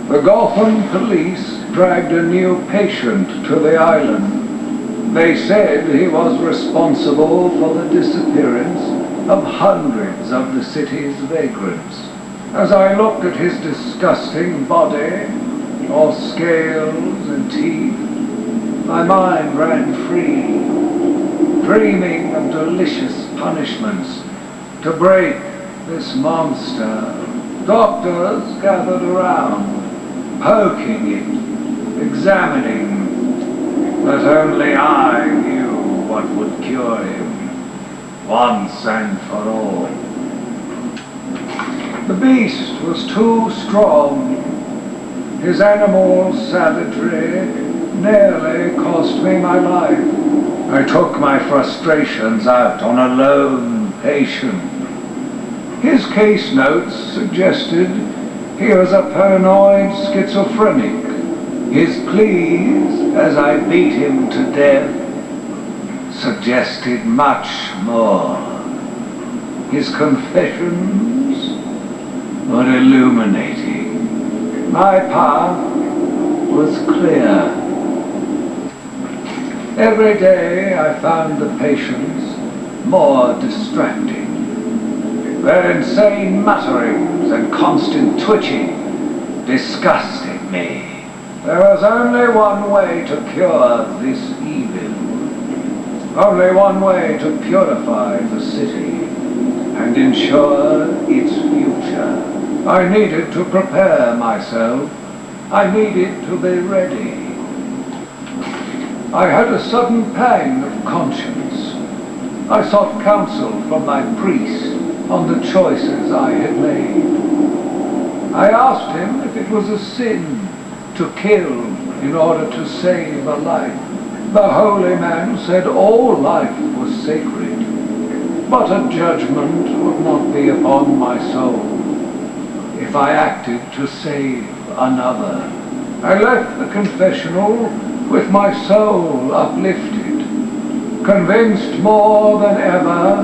The Gotham police dragged a new patient to the island. They said he was responsible for the disappearance of hundreds of the city's vagrants. As I looked at his disgusting body, all scales and teeth, my mind ran free, dreaming of delicious punishments to break this monster. Doctors gathered around, poking it, examining, but only I knew what would cure him, once and for all. The beast was too strong. His animal savagery nearly cost me my life. I took my frustrations out on a lone patient. His case notes suggested he was a paranoid schizophrenic. His pleas, as I beat him to death, suggested much more. His confessions were illuminating. My path was clear. Every day I found the patients more distracting. Their insane mutterings and constant twitching disgusted me. There was only one way to cure this evil. Only one way to purify the city and ensure its future. I needed to prepare myself. I needed to be ready. I had a sudden pang of conscience. I sought counsel from my priest on the choices I had made. I asked him if it was a sin to kill in order to save a life. The holy man said all life was sacred, but a judgment would not be upon my soul if I acted to save another. I left the confessional with my soul uplifted, convinced more than ever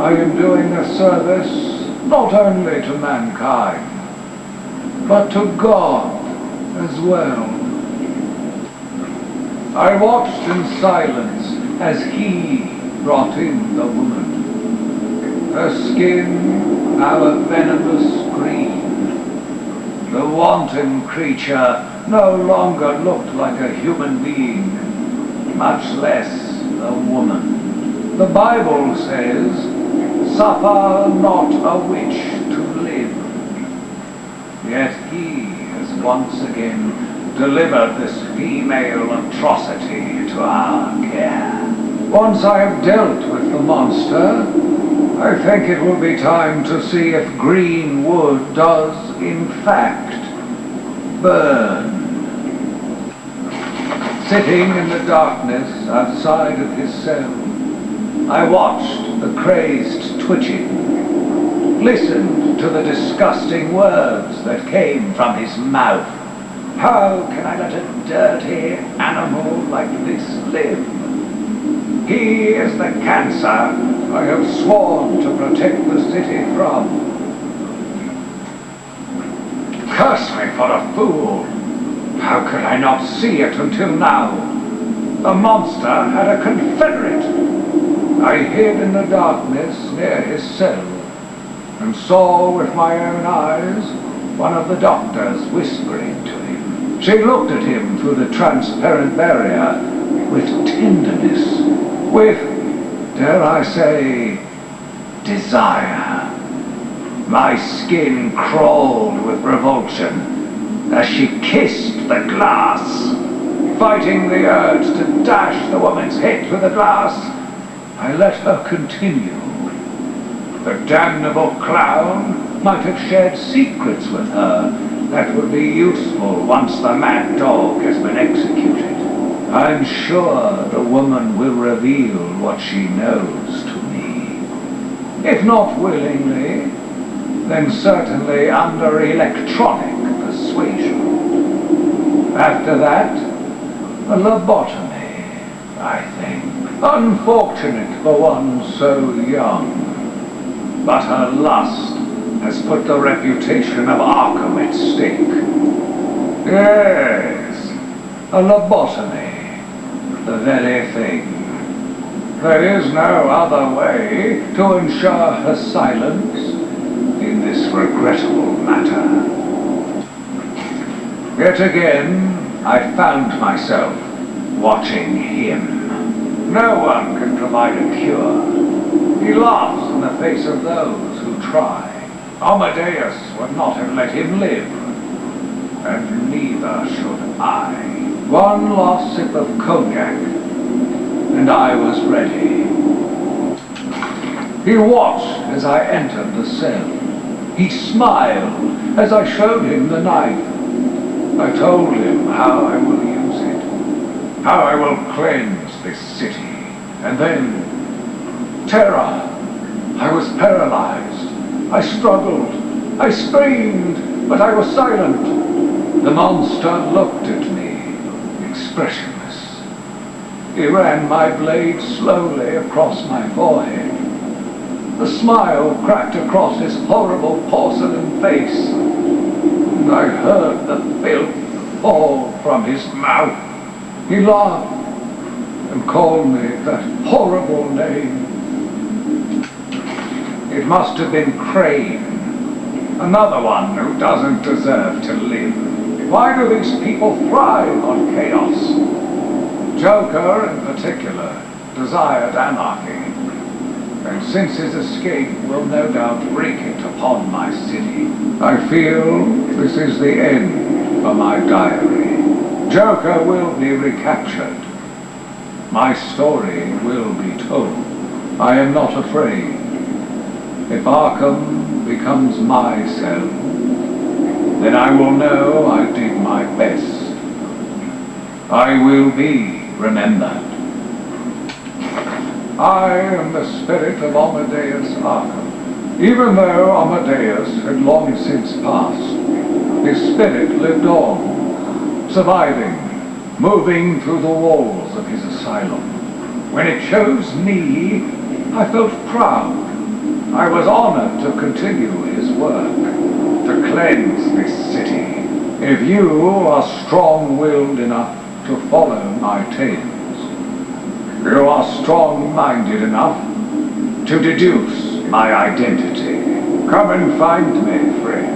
I am doing a service not only to mankind, but to God as well. I watched in silence as he brought in the woman. Her skin now a venomous green. The wanton creature no longer looked like a human being, much less a woman. The Bible says, "Suffer not a witch to live." Yet he has once again delivered this female atrocity to our care. Once I have dealt with the monster, I think it will be time to see if green wood does, in fact, burn. Sitting in the darkness outside of his cell, I watched the crazed twitching, listened to the disgusting words that came from his mouth. How can I let a dirty animal like this live? He is the cancer I have sworn to protect the city from. Curse me for a fool! How could I not see it until now? The monster had a confederate. I hid in the darkness near his cell and saw with my own eyes one of the doctors whispering to him. She looked at him through the transparent barrier with tenderness, with, dare I say, desire. My skin crawled with revulsion as she kissed the glass. Fighting the urge to dash the woman's head through the glass, I let her continue. The damnable clown might have shared secrets with her that would be useful once the mad dog has been executed. I'm sure the woman will reveal what she knows to me. If not willingly, then certainly under electronic persuasion. After that, a lobotomy, I think. Unfortunate for one so young. But her lust has put the reputation of Arkham at stake. Yes, a lobotomy, the very thing. There is no other way to ensure her silence in this regrettable matter. Yet again, I found myself watching him. No one can provide a cure. He laughs in the face of those who try. Amadeus would not have let him live, and neither should I. One last sip of cognac, and I was ready. He watched as I entered the cell. He smiled as I showed him the knife. I told him how I will use it, how I will cleanse this city, and then terror. I was paralyzed. I struggled. I screamed, but I was silent. The monster looked at me, expressionless. He ran my blade slowly across my forehead. The smile cracked across his horrible porcelain face, and I heard the filth fall from his mouth. He laughed and called me that horrible name. It must have been Crane, another one who doesn't deserve to live. Why do these people thrive on chaos? Joker, in particular, desired anarchy, and since his escape will no doubt wreak it upon my city, I feel this is the end for my diary. Joker will be recaptured. My story will be told. I am not afraid. If Arkham becomes my cell, then I will know I did my best. I will be remembered. I am the spirit of Amadeus Arkham. Even though Amadeus had long since passed, his spirit lived on, surviving, moving through the walls of his asylum. When it chose me, I felt proud. I was honored to continue his work, to cleanse this city. If you are strong-willed enough to follow my tales, you are strong-minded enough to deduce my identity. Come and find me, friend.